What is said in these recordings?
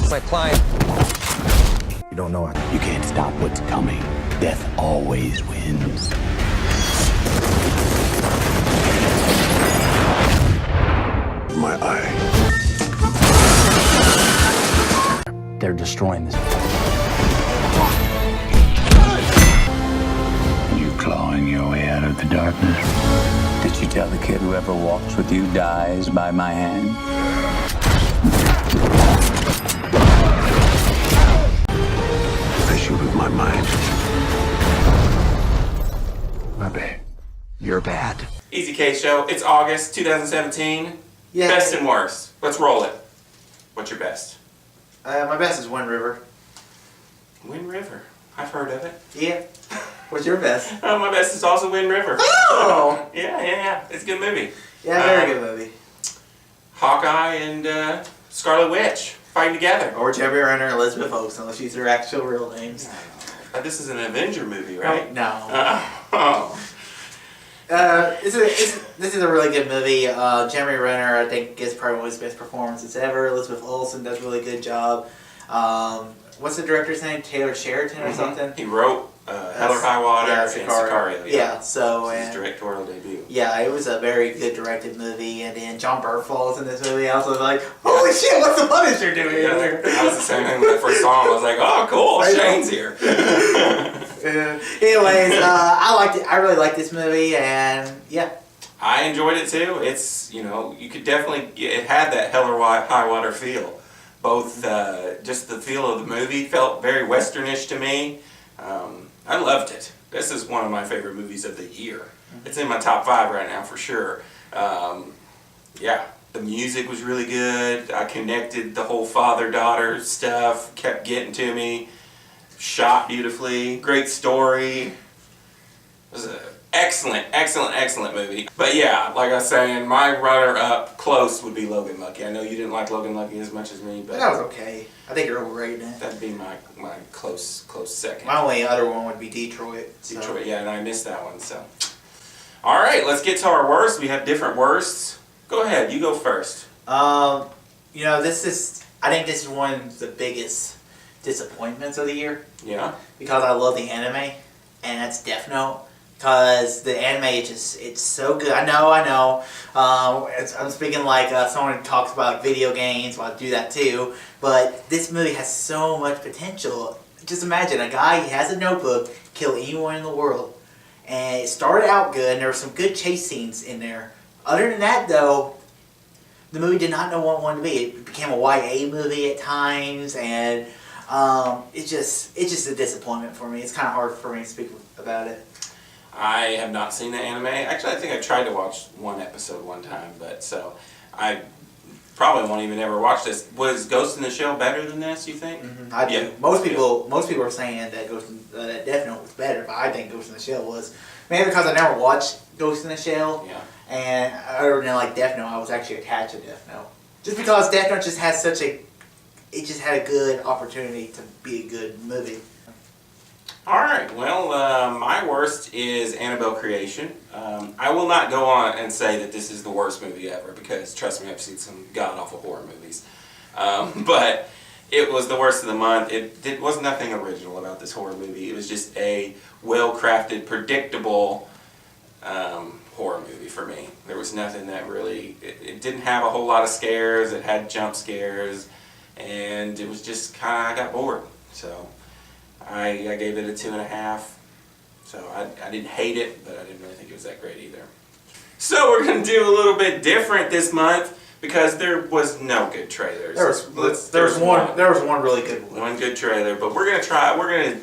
my client. You don't know it. You can't stop what's coming. Death always wins. My eye. They're destroying this. You clawing your way out of the darkness? Did you tell the kid whoever walks with you dies by my hand? I shoot with my mind. My bad. You're bad. Easy Case Show. It's August 2017. Yeah. Best and worst. Let's roll it. What's your best? My best is Wind River. Wind River. I've heard of it. Yeah. What's your best? My best is also Wind River. Oh! Yeah. It's a good movie. Yeah, very good movie. Hawkeye and Scarlet Witch fighting together. Or Jeremy Renner and Elizabeth Olsen, let's use their actual real names. This is an Avenger movie, right? No. Oh. This is a really good movie. Jeremy Renner, I think, is probably one of his best performances ever. Elizabeth Olsen does a really good job. What's the director's name? Taylor Sheridan or something? He wrote Hell or High Water and Sicario. Yeah, so... His directorial debut. Yeah, it was a very good directed movie, and then John Bernthal is in this movie. I was like, holy shit, what's the Punisher doing here? I was the same thing when I first saw him. I was like, oh, cool, Shane's here. Anyways, I liked it. I really liked this movie, and yeah. I enjoyed it too. It's, you could definitely, it had that Hell or High Water feel. Both, just the feel of the movie felt very westernish to me. I loved it. This is one of my favorite movies of the year. It's in my top 5 right now for sure. Yeah, the music was really good. I connected the whole father-daughter stuff, kept getting to me. Shot beautifully, great story. It was an excellent movie. But yeah, like I was saying, my runner-up close would be Logan Lucky. I know you didn't like Logan Lucky as much as me, but that was okay. I think you're overrating it. That'd be my close second. My only other one would be Detroit. Detroit, yeah, and I missed that one, so. All right, let's get to our worst. We have different worsts. Go ahead, you go first. I think this is one of the biggest disappointments of the year. Yeah. Because I love the anime, and that's Death Note. Because the anime it's so good. I know. I'm speaking like someone who talks about video games. Well, I do that too. But this movie has so much potential. Just imagine a guy, he has a notebook, kill anyone in the world. And it started out good, and there were some good chase scenes in there. Other than that, though, the movie did not know what it wanted to be. It became a YA movie at times, and it's just a disappointment for me. It's kind of hard for me to speak about it. I have not seen the anime. Actually, I think I tried to watch one episode one time, but so I probably won't even ever watch this. Was Ghost in the Shell better than this, you think? Mm-hmm. I do. Yeah. Most people are saying that that Death Note was better, but I think Ghost in the Shell was. Maybe because I never watched Ghost in the Shell. Yeah. And other than like Death Note, I was actually attached to Death Note. Just because Death Note just has it just had a good opportunity to be a good movie. Alright, well, my worst is Annabelle Creation. I will not go on and say that this is the worst movie ever, because trust me, I've seen some god-awful horror movies. But it was the worst of the month. It was nothing original about this horror movie. It was just a well-crafted, predictable horror movie for me. There was nothing that really... It didn't have a whole lot of scares. It had jump scares. And it was just kind of... I got bored. So... I gave it a 2.5, so I didn't hate it, but I didn't really think it was that great either. So we're going to do a little bit different this month, because there was no good trailers. There was one really good one. One good trailer, but we're going to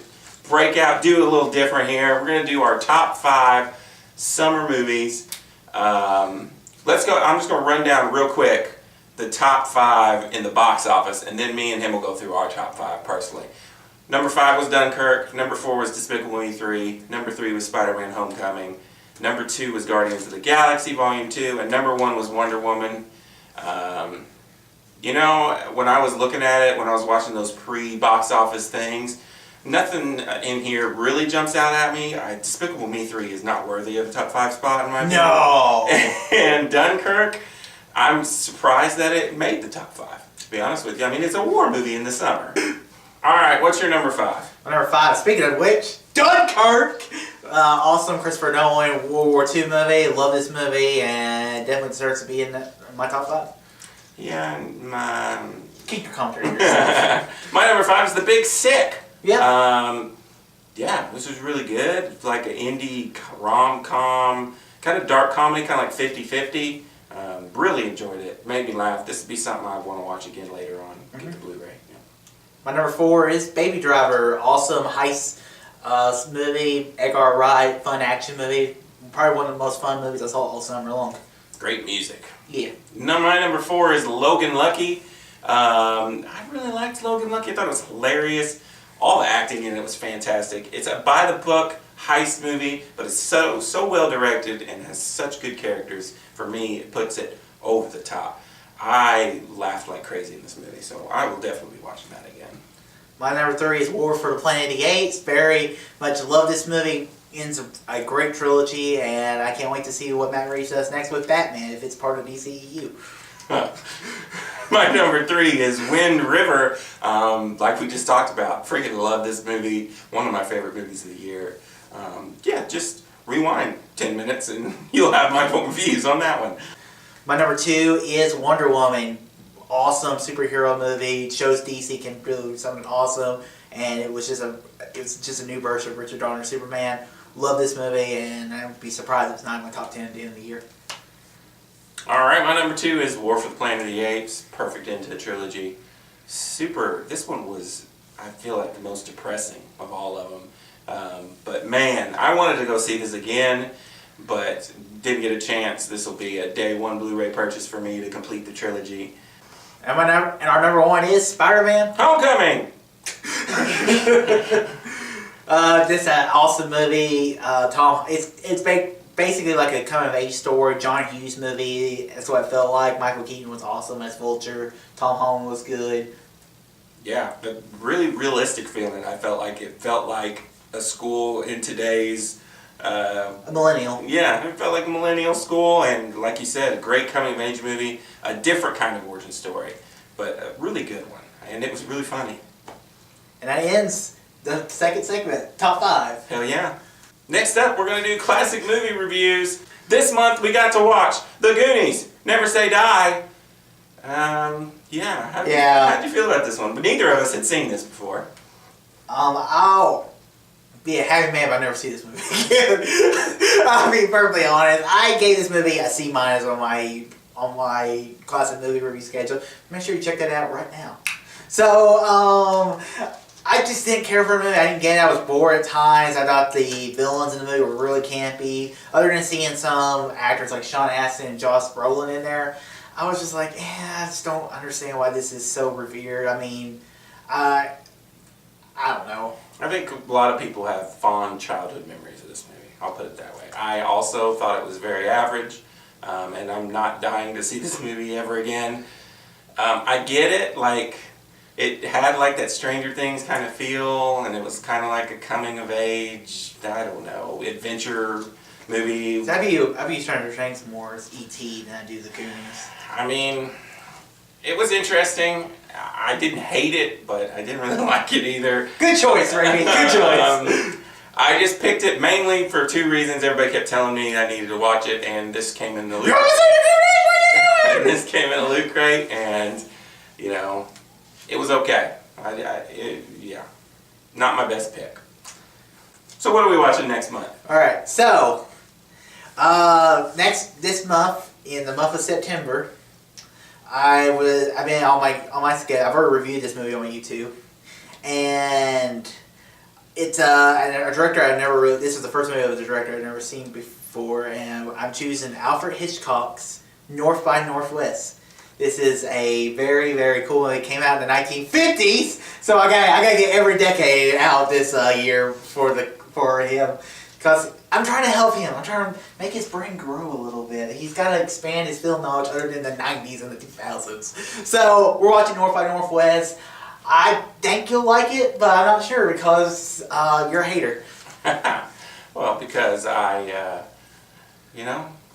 break out, do a little different here. We're going to do our top 5 summer movies. Let's go, I'm just going to run down real quick the top 5 in the box office, and then me and him will go through our top 5 personally. Number 5 was Dunkirk. Number 4 was Despicable Me 3. Number 3 was Spider-Man Homecoming. Number 2 was Guardians of the Galaxy Volume 2. And number 1 was Wonder Woman. When I was looking at it, when I was watching those pre-box office things, nothing in here really jumps out at me. Despicable Me 3 is not worthy of the top 5 spot in my opinion. No! And Dunkirk, I'm surprised that it made the top 5. to be honest with you. I mean, it's a war movie in the summer. All right, what's your number 5? My number 5, speaking of which, Dunkirk! Awesome Christopher Nolan World War II movie. Love this movie and definitely deserves to be in my top 5. Yeah, my... Keep your commentary to yourself. My number 5 is The Big Sick. Yeah. Yeah, this was really good. It's like an indie rom-com, kind of dark comedy, kind of like 50-50. Really enjoyed it. Made me laugh. This would be something I want to watch again later on. Get the Blu-ray. Yeah. My number 4 is Baby Driver. Awesome heist movie. Edgar Wright, fun action movie. Probably one of the most fun movies I saw all summer long. Great music. Yeah. My number 4 is Logan Lucky. I really liked Logan Lucky. I thought it was hilarious. All the acting in it was fantastic. It's a by-the-book heist movie, but it's so well directed and has such good characters. For me, it puts it over the top. I laughed like crazy in this movie, so I will definitely be watching that again. My number 3 is War for the Planet of the Apes. Very much love this movie. Ends a great trilogy, and I can't wait to see what Matt Reeves does next with Batman if it's part of DCEU. My number 3 is Wind River. Like we just talked about, freaking love this movie. One of my favorite movies of the year. Yeah, just rewind 10 minutes and you'll have my views on that one. My number 2 is Wonder Woman. Awesome superhero movie. Shows DC can do something awesome, and it was just a new version of Richard Donner's Superman. Love this movie, and I would be surprised if it's not in my top 10 at the end of the year. Alright, my number 2 is War for the Planet of the Apes. Perfect end to the trilogy. This one was, I feel like, the most depressing of all of them. But man, I wanted to go see this again, but didn't get a chance. This will be a day 1 Blu-ray purchase for me to complete the trilogy. And our number 1 is Spider-Man. Homecoming! This awesome movie. It's basically like a coming-of-age story. John Hughes movie. That's what it felt like. Michael Keaton was awesome as Vulture. Tom Holland was good. Yeah, but really realistic feeling. I felt like it felt like a school in today's... a millennial. Yeah, it felt like a millennial school, and like you said, a great coming-of-age movie. A different kind of origin story, but a really good one. And it was really funny. And that ends the second segment, top 5. Hell yeah. Next up, we're going to do classic movie reviews. This month, we got to watch The Goonies, Never Say Die. Yeah. How'd you feel about this one? But neither of us had seen this before. I'll be a happy man if I never see this movie again. I'll be perfectly honest. I gave this movie a C- on my classic movie review schedule. Make sure you check that out right now. So, I just didn't care for the movie. I didn't get it. I was bored at times. I thought the villains in the movie were really campy. Other than seeing some actors like Sean Astin and Josh Brolin in there, I was just like, I just don't understand why this is so revered. I mean, I don't know. I think a lot of people have fond childhood memories of this movie. I'll put it that way. I also thought it was very average, and I'm not dying to see this movie ever again. I get it, like, it had like that Stranger Things kind of feel, and it was kind of like a coming of age, I don't know, adventure movie. So I view Stranger Things more as E.T. than I do The Goonies. I mean, it was interesting. I didn't hate it, but I didn't really like it either. Good choice, Raimi. Good choice. I just picked it mainly for 2 reasons. Everybody kept telling me I needed to watch it, and this came in the loot. This came in a loot crate, and you know, it was okay. Yeah, not my best pick. So what are we watching next month? All right, so this month, in the month of September, I've been on my schedule. I've already reviewed this movie on YouTube, and it's a director I've never really. This is the first movie of the director I've never seen before, and I'm choosing Alfred Hitchcock's North by Northwest. This is a very, very cool movie. It came out in the 1950s, so I gotta get every decade out this year for him, because I'm trying to help him. I'm trying to make his brain grow a little bit. He's got to expand his film knowledge other than the 90s and the 2000s. So we're watching North by Northwest. I think you'll like it, but I'm not sure because you're a hater. Well, because I'm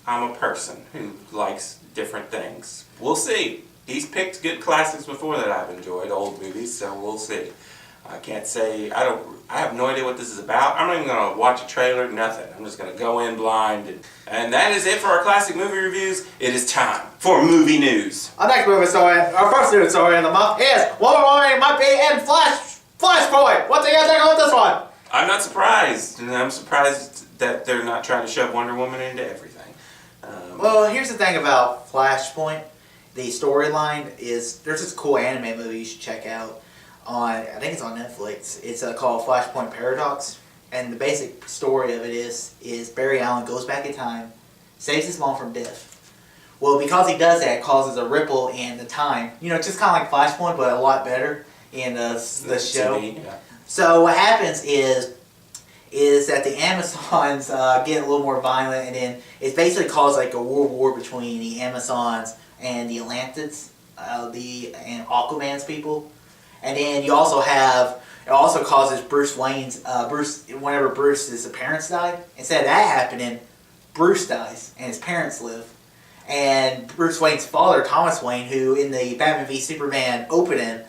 a person who likes different things. We'll see. he's picked good classics before that I've enjoyed, old movies, so we'll see. I can't say, I have no idea what this is about. I'm not even going to watch a trailer, nothing. I'm just going to go in blind. And that is it for our classic movie reviews. It is time for movie news. Our next movie story, our first news story of the month is Wonder Woman might be in Flashpoint. What do you think about this one? I'm not surprised. And I'm surprised that they're not trying to shove Wonder Woman into everything. Well, here's the thing about Flashpoint. The storyline is, there's this cool anime movie you should check out. I think it's on Netflix. It's called Flashpoint Paradox, and the basic story of it is Barry Allen goes back in time, saves his mom from death. Well, because he does that, it causes a ripple in the time. You know, just kind of like Flashpoint, but a lot better in the show. Yeah. So what happens is that the Amazons get a little more violent, and then it basically caused like a world war between the Amazons and the Atlanteans, and Aquaman's people. And then you also have, it also causes Bruce Wayne's, whenever Bruce's parents die, instead of that happening, Bruce dies and his parents live. And Bruce Wayne's father, Thomas Wayne, who in the Batman v Superman opening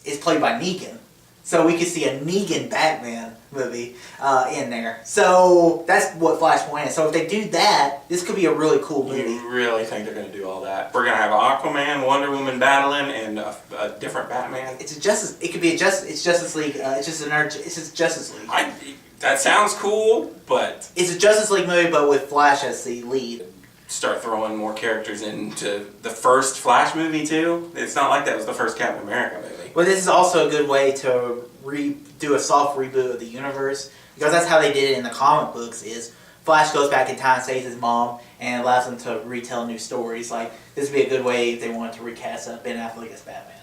is played by Negan. So we could see a Negan Batman movie in there. So that's what Flashpoint is. So if they do that, this could be a really cool movie. You really think they're going to do all that? We're going to have Aquaman, Wonder Woman battling, and a different Batman? It's a Justice. It could be it's Justice League. It's just Justice League. That sounds cool, but It's a Justice League movie, but with Flash as the lead. start throwing more characters into the first Flash movie too. It's not like that was the first Captain America movie. Well, this is also a good way to do a soft reboot of the universe, because that's how they did it in the comic books. Is Flash goes back in time, saves his mom, and allows them to retell new stories. Like, this would be a good way if they wanted to recast Ben Affleck as Batman.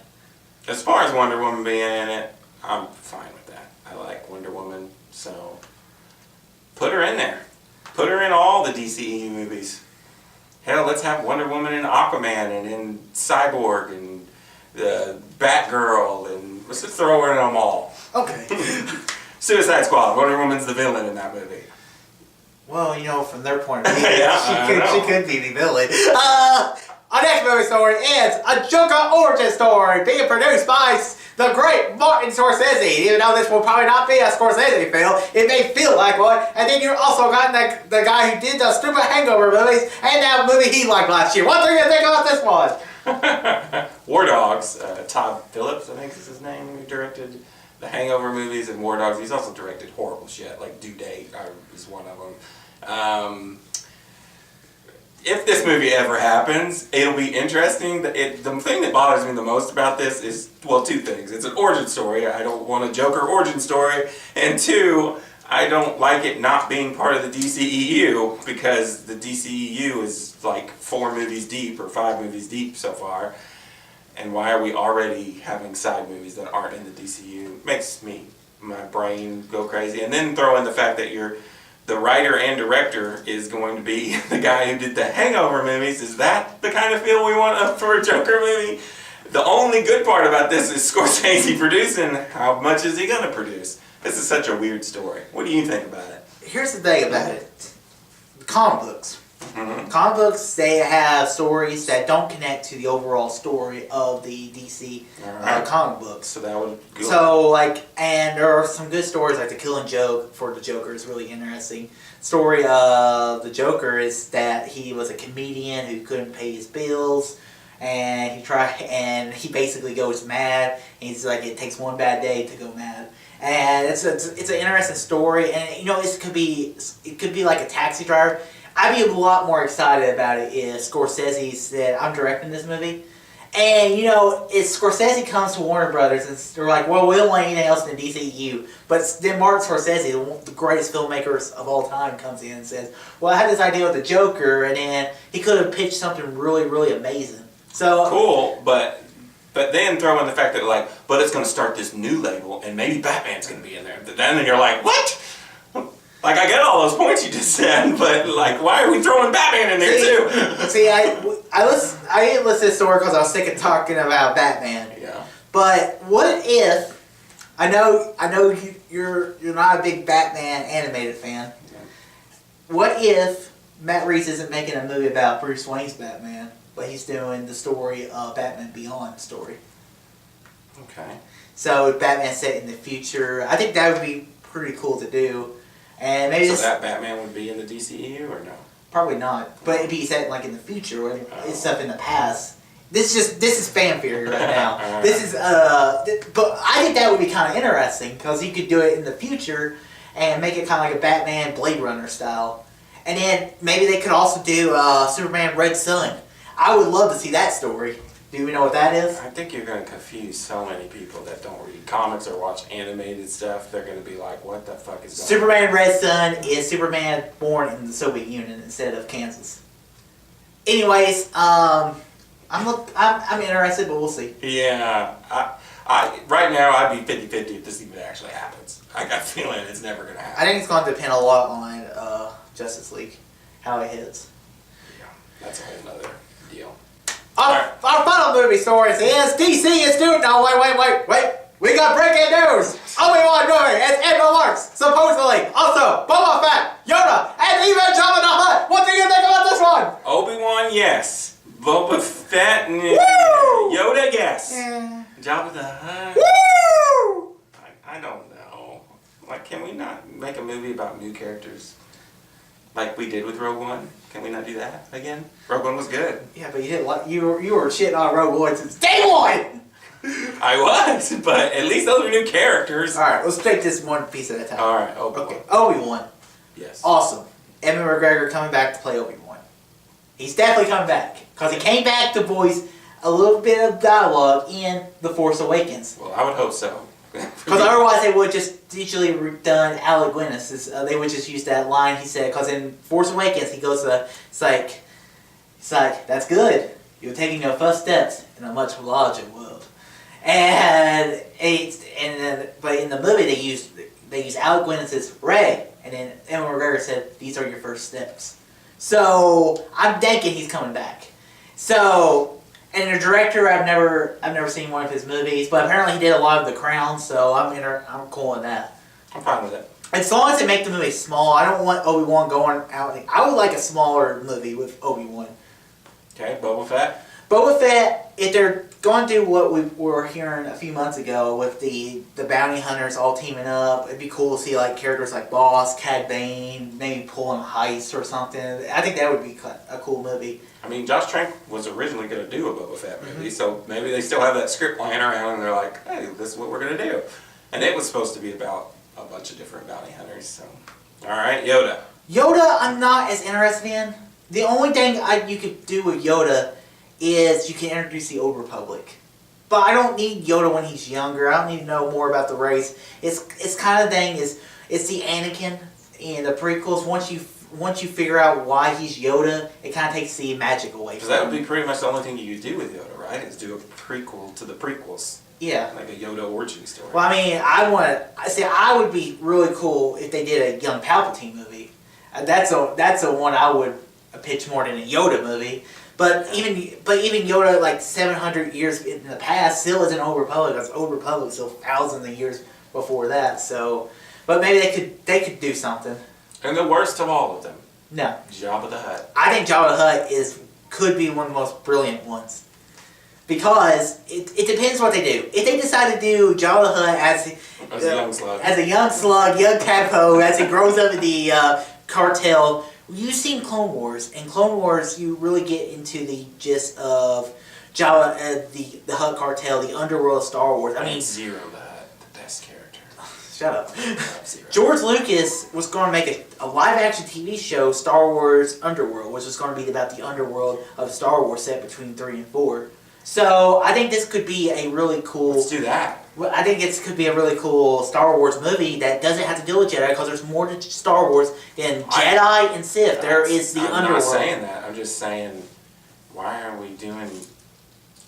As far as Wonder Woman being in it, I'm fine with that. I like Wonder Woman, so put her in there. Put her in all the DCEU movies. Hell, let's have Wonder Woman and Aquaman and in Cyborg and the Batgirl, and let's just throw her in them all. Okay. Suicide Squad. Wonder Woman's the villain in that movie. Well, you know, from their point of view, Yeah, she could be the villain. Our next movie story is a Joker origin story being produced by the great Martin Scorsese. Even though this will probably not be a Scorsese film, it may feel like one. And then you also got the guy who did the stupid Hangover movies and that movie he liked last year. What do you think about this one? War Dogs. Todd Phillips, I think is his name, who directed the Hangover movies and War Dogs. He's also directed horrible shit, like Due Date is one of them. If this movie ever happens, it'll be interesting. The thing that bothers me the most about this is, well, two things. It's an origin story. I don't want a Joker origin story. And two, I don't like it not being part of the DCEU, because the DCEU is like 4 movies deep or 5 movies deep so far. And why are we already having side movies that aren't in the DCEU? Makes my brain go crazy. And then throw in the fact that the writer and director is going to be the guy who did the Hangover movies. Is that the kind of feel we want for a Joker movie? The only good part about this is Scorsese producing. How much is he going to produce? This is such a weird story. What do you think about it? Here's the thing about it. The comic books. Mm-hmm. Comic books, they have stories that don't connect to the overall story of the DC comic books. So that would go. So, and there are some good stories, like The Killing Joke for the Joker is really interesting. Story of the Joker is that he was a comedian who couldn't pay his bills, and he basically goes mad, and he's like, it takes one bad day to go mad. And it's an interesting story, and you know, it could be like a taxi driver. I'd be a lot more excited about it if Scorsese said, I'm directing this movie. And, you know, if Scorsese comes to Warner Brothers and they're like, well, we don't want anything else in the DCEU. But then Martin Scorsese, the greatest filmmakers of all time, comes in and says, well, I had this idea with the Joker, and then he could have pitched something really, really amazing. So cool, but then throw in the fact that, but it's going to start this new label, and maybe Batman's going to be in there. Then you're like, what? I get all those points you just said, but why are we throwing Batman in there too? See, I didn't listen to this story because I was sick of talking about Batman. Yeah. But what if? I know you're not a big Batman animated fan. Yeah. What if Matt Reeves isn't making a movie about Bruce Wayne's Batman, but he's doing the story of Batman Beyond story. Okay. So Batman set in the future. I think that would be pretty cool to do. And maybe So that Batman would be in the DCEU or no? probably not, but it'd be set like in the future when it's stuff in the past. This is fan theory right now. This is but I think that would be kind of interesting because you could do it in the future and make it kind of like a Batman Blade Runner style. And then maybe they could also do Superman Red Sun. I would love to see that story. Do we know what that is? I think you're going to confuse so many people that don't read comics or watch animated stuff. They're going to be like, what the fuck is going on? Superman Red Sun is Superman born in the Soviet Union instead of Kansas. Anyways, I'm interested, but we'll see. Yeah. I right now, I'd be 50-50 if this even actually happens. I got a feeling it's never going to happen. I think it's going to depend a lot on Justice League, how it hits. Yeah, that's a whole nother deal. Our final movie story is DC is doing. No, wait. We got breaking news. Obi-Wan movie. It's in the works, supposedly. Also, Boba Fett, Yoda, and even Jabba the Hutt. What do you think about this one? Obi-Wan, yes. Boba Fett, Yoda, yes. Jabba the Hutt. Woo! I don't know. Like, can we not make a movie about new characters? Like we did with Rogue One? Can we not do that again? Rogue One was good. Yeah, but you didn't like you were shitting on Rogue One since day one. I was, but at least those are new characters. All right, let's take this one piece at a time. All right, Obi-Wan. Okay, Obi-Wan. Yes. Awesome. Evan McGregor coming back to play Obi-Wan. He's definitely coming back because he came back to voice a little bit of dialogue in The Force Awakens. Well, I would hope so. Because otherwise they would just usually done Alec Guinness. They would just use that line he said. Because in Force Awakens he goes to it's like that's good. You're taking your first steps in a much larger world. But in the movie they use Alec Guinness's Ray, and then Ewan McGregor said these are your first steps. So I'm thinking he's coming back. So. And the director, I've never seen one of his movies, but apparently he did a lot of The Crown, so I'm cool with that. I'm fine with it. As long as they make the movie small, I don't want Obi-Wan going out. I would like a smaller movie with Obi-Wan. Okay, Boba Fett. Boba Fett, if they're going to do what we were hearing a few months ago with the bounty hunters all teaming up, it'd be cool to see like characters like Boss, Cad Bane, maybe pulling a heist or something. I think that would be a cool movie. I mean, Josh Trank was originally going to do a Boba Fett movie, so maybe they still have that script lying around and they're like, hey, this is what we're going to do. And it was supposed to be about a bunch of different bounty hunters, so. Alright, Yoda. Yoda, I'm not as interested in. The only thing you could do with Yoda is you can introduce the Old Republic. But I don't need Yoda when he's younger. I don't need to know more about the race. It's kind of thing it's the Anakin in the prequels. Once you figure out why he's Yoda, it kind of takes the magic away. Because that would be pretty much the only thing you could do with Yoda, right? Is do a prequel to the prequels. Yeah. Like a Yoda origin story. Well, I mean, I would be really cool if they did a young Palpatine movie. That's a one I would pitch more than a Yoda movie. But even Yoda, like 700 years in the past, still is an Old Republic. Because Old Republic still thousands of years before that. So, but maybe they could do something. And the worst of all of them. No. Jabba the Hutt. I think Jabba the Hutt could be one of the most brilliant ones. Because it depends what they do. If they decide to do Jabba the Hutt as a young slug, young tadpole, as he grows up in the cartel, you've seen Clone Wars. In Clone Wars, you really get into the gist of Jabba, the Hutt cartel, the underworld of Star Wars. I mean, Zero the Hutt, the best character. Shut up. George Lucas was going to make a live-action TV show, Star Wars Underworld, which was going to be about the underworld of Star Wars set between 3 and 4. So I think this could be a really cool. Let's do that. I think it could be a really cool Star Wars movie that doesn't have to deal with Jedi because there's more to Star Wars than Jedi and Sith. There is the underworld. I'm not saying that. I'm just saying, why are we doing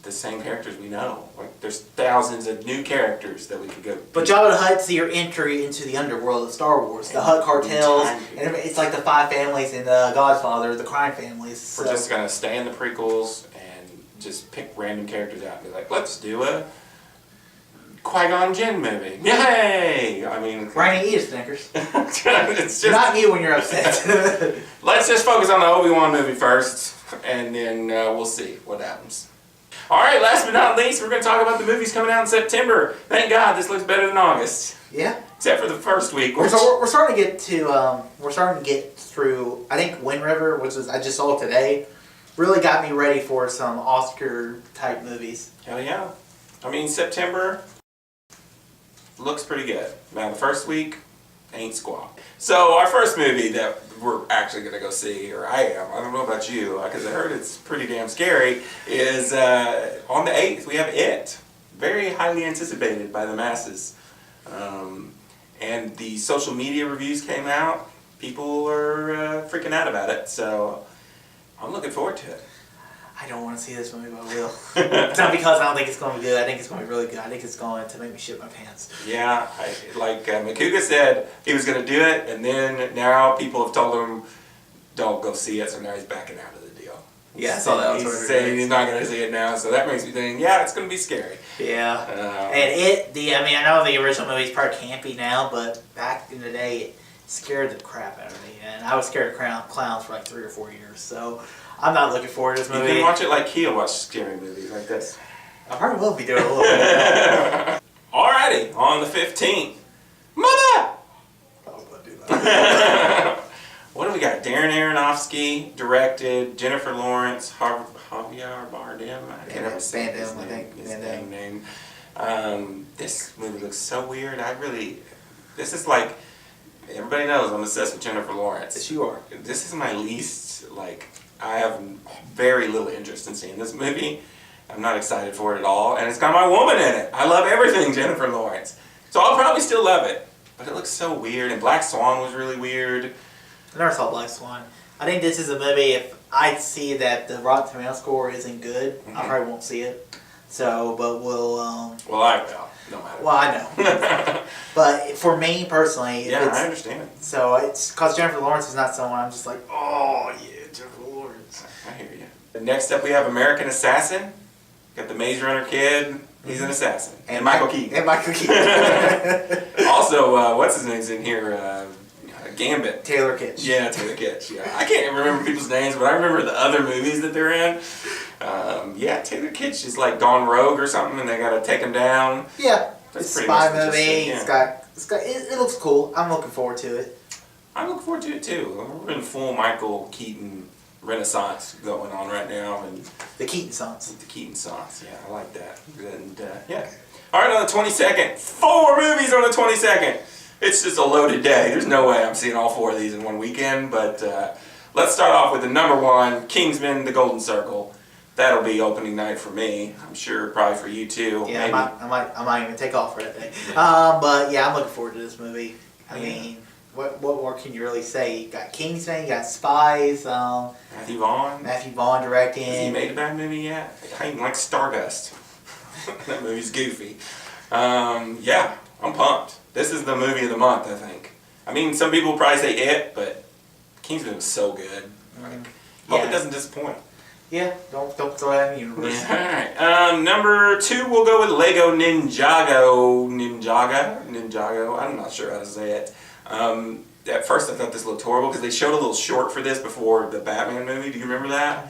the same characters we know? Like, there's thousands of new characters that we could go. But Jabba the Hutt's your entry into the underworld of Star Wars. The Hutt cartels, and it's like the 5 families in Godfather, the crime families. We're just gonna stay in the prequels and just pick random characters out and be like, let's do a Qui-Gon Jinn movie. Yay! I mean, Rainy, eat a Snickers. it's just not you when you're upset. Let's just focus on the Obi-Wan movie first. and then we'll see what happens. Alright, last but not least, we're going to talk about the movies coming out in September. Thank God this looks better than August. Yeah. Except for the first week. We're starting to get to we're starting to get through. I think Wind River, which is I just saw today, really got me ready for some Oscar type movies. Hell yeah. I mean, September looks pretty good. Now the first week ain't squat. So our first movie that we're actually going to go see, or I don't know about you, because I heard it's pretty damn scary, is on the 8th we have It. Very highly anticipated by the masses. And the social media reviews came out. People are freaking out about it, so I'm looking forward to it. I don't want to see this movie, but I will. It's not because I don't think it's going to be good. I think it's going to be really good. I think it's going to make me shit my pants. Yeah, like Makuga said, he was going to do it, and then now people have told him, don't go see it, so now he's backing out of the deal. Yeah, I saw that on Twitter. He's saying he's not going to see it now, so that makes me think, yeah, it's going to be scary. Yeah. And I know the original movie's probably campy now, but back in the day, it scared the crap out of me. And I was scared of clowns for like 3 or 4 years, so I'm not looking forward to this movie. You can watch it like Kia watch scary movies like this. I probably will be doing a little bit. Alrighty, on the 15th. Mother! I was going to do that. What do we got? Darren Aronofsky directed, Jennifer Lawrence, Javier Bardem. I can't ever say his name. This movie looks so weird. This is like, everybody knows I'm obsessed with Jennifer Lawrence. Yes, you are. This is my least, I have very little interest in seeing this movie. I'm not excited for it at all, and it's got my woman in it. I love everything Jennifer Lawrence. So I'll probably still love it, but it looks so weird, and Black Swan was really weird. I never saw Black Swan. I think this is a movie, if I see that the Rotten Tomato score isn't good, I probably won't see it. So, but we'll... well, I will. No matter. Well, I know. But for me, personally... Yeah, I understand. So, it's because Jennifer Lawrence is not someone I'm just like, oh, yeah, Jennifer Lawrence. I hear you. Next up, we have American Assassin. Got the Maze Runner kid. He's an assassin. And Michael Keaton. And Michael Keaton. Also, what's his name's in here? Gambit. Taylor Kitsch. Yeah, Taylor Kitsch. Yeah, I can't even remember people's names, but I remember the other movies that they're in. Yeah, Taylor Kitsch is like gone rogue or something, and they gotta take him down. Yeah, That's it's a pretty spy much the movie. gist, yeah. It looks cool. I'm looking forward to it. I'm looking forward to it too. We're in full Michael Keaton renaissance going on right now, and The Keaton songs. the Keaton songs. Yeah, I like that. And yeah. All right, on the 22nd, 4 movies on the 22nd. It's just a loaded day. There's no way I'm seeing all 4 of these in one weekend, but let's start off with the number 1, Kingsman: The Golden Circle. That'll be opening night for me. I'm sure probably for you too. Yeah, maybe. I might even take off for that day. But yeah, I'm looking forward to this movie. I mean, what more can you really say? You got Kingsman, you got Spies. Matthew Vaughn. Matthew Vaughn directing. Has he made a bad movie yet? I even like Stardust. That movie's goofy. Yeah, I'm pumped. This is the movie of the month, I think. I mean, some people will probably say It, but Kingsman was so good. Hope it doesn't disappoint. Yeah, don't throw that in the universe. Yeah, alright. Number 2, we'll go with Lego Ninjago. Ninjago. I'm not sure how to say it. At first I thought this looked horrible because they showed a little short for this before the Batman movie. Do you remember that?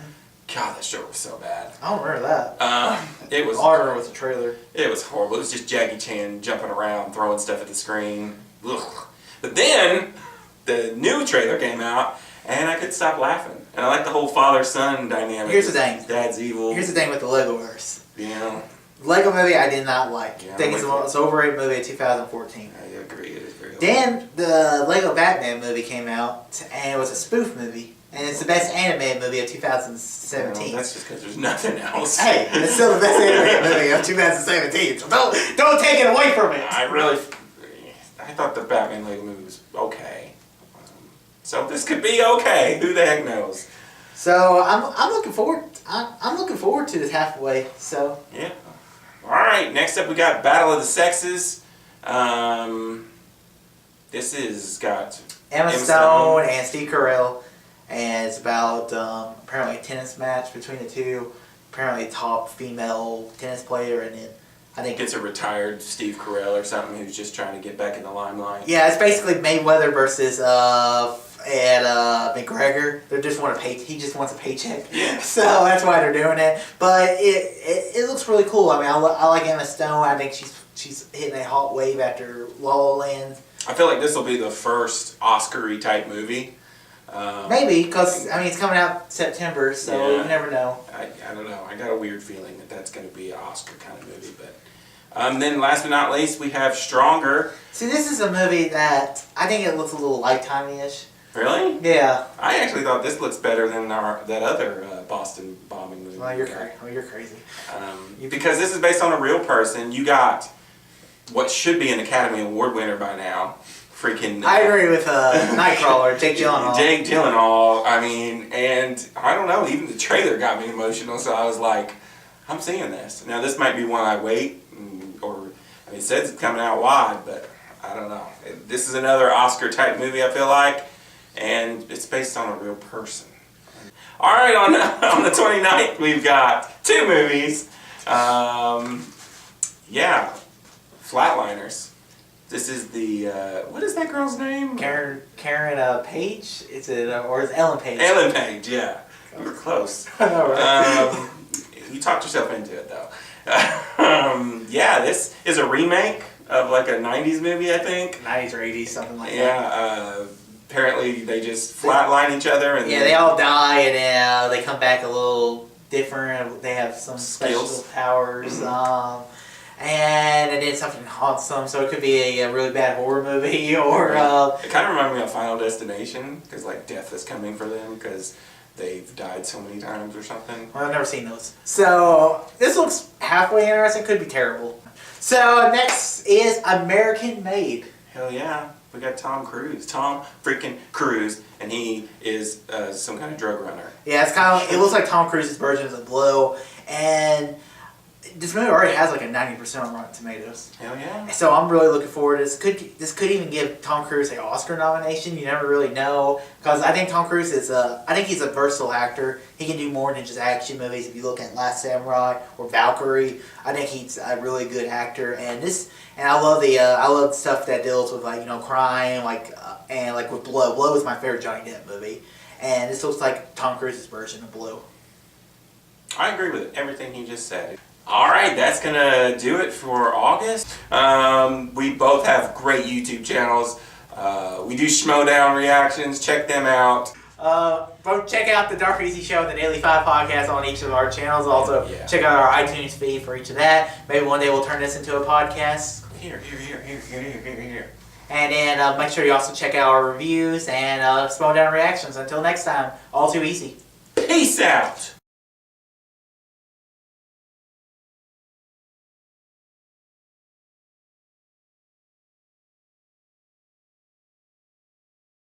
God, that short was so bad. I don't remember that. It was. All I remember was the trailer. It was horrible. It was just Jackie Chan jumping around, throwing stuff at the screen. Ugh. But then the new trailer came out, and I couldn't stop laughing. And I like the whole father-son dynamic. Here's the thing. Dad's evil. Here's the thing with the Legoverse. You know. Lego movie I did not like. Yeah, I think it's the most overrated movie of 2014. I agree. It is very. Then the Lego Batman movie came out, and it was a spoof movie. And it's the best animated movie of 2017. Well, that's just because there's nothing else. Hey, it's still the best animated movie of 2017. So don't take it away from it. I thought the Batman Lego movie was okay. So this could be okay. Who the heck knows? So I'm looking forward. I'm looking forward to this halfway. So yeah. All right. Next up, we got Battle of the Sexes. This is got Emma Stone and Steve Carell. And it's about apparently a tennis match between the two. Apparently a top female tennis player, and then I think it's a retired Steve Carell or something who's just trying to get back in the limelight. Yeah, it's basically Mayweather versus and McGregor. They just want he just wants a paycheck. Yeah. So that's why they're doing it. But it looks really cool. I mean, I like Emma Stone. I think she's hitting a hot wave after La La Land. I feel like this will be the first Oscar-y type movie. Maybe, because I mean it's coming out September, so Yeah. you never know. I don't know. I got a weird feeling that that's going to be an Oscar kind of movie. But then last but not least, we have Stronger. See, this is a movie that I think it looks a little Lifetime-ish. Really? Yeah. I actually thought this looks better than that other Boston bombing movie. Well, you're crazy. Because this is based on a real person. You got what should be an Academy Award winner by now. Freaking. I agree with Nightcrawler, Jake Gyllenhaal. Jake Gyllenhaal. I mean, and I don't know. Even the trailer got me emotional. So I was like, I'm seeing this. Now this might be one I wait, or I mean, it says it's coming out wide, but I don't know. This is another Oscar type movie. I feel like, and it's based on a real person. All right, on the 29th, we've got 2 movies. Yeah, Flatliners. This is the what is that girl's name? Karen Page? Is it or is it Ellen Page? Ellen Page. Yeah, you were close. I know, right? You talked yourself into it though. Yeah, this is a remake of like a 90s movie, I think. 90s or 80s, something like that. Yeah. Apparently they just flatline each other and Yeah, they all die and they come back a little different. They have some special Skills. powers. And then something haunts them, so it could be a really bad horror movie or... It kind of reminded me of Final Destination, because like death is coming for them because they've died so many times or something. Well, I've never seen those. So, this looks halfway interesting, could be terrible. So, next is American Made. Hell yeah. We got Tom Cruise. Tom freaking Cruise, and he is some kind of drug runner. Yeah, it's kind of... It looks like Tom Cruise's version of The Blow, and... This movie already has like a 90% on Rotten Tomatoes. Hell yeah. So I'm really looking forward to this. This could even give Tom Cruise an Oscar nomination. You never really know. Because I think Tom Cruise is I think he's a versatile actor. He can do more than just action movies. If you look at Last Samurai or Valkyrie, I think he's a really good actor. And I love the stuff that deals with crime, and like with Blow. Blow is my favorite Johnny Depp movie. And this looks like Tom Cruise's version of Blow. I agree with everything he just said. Alright, that's going to do it for August. We both have great YouTube channels. We do Schmodown reactions. Check them out. Both check out the Dark Easy Show and the Daily 5 podcast on each of our channels. Also, check out our iTunes feed for each of that. Maybe one day we'll turn this into a podcast. Here. And then make sure you also check out our reviews and Schmodown reactions. Until next time, all too easy. Peace out.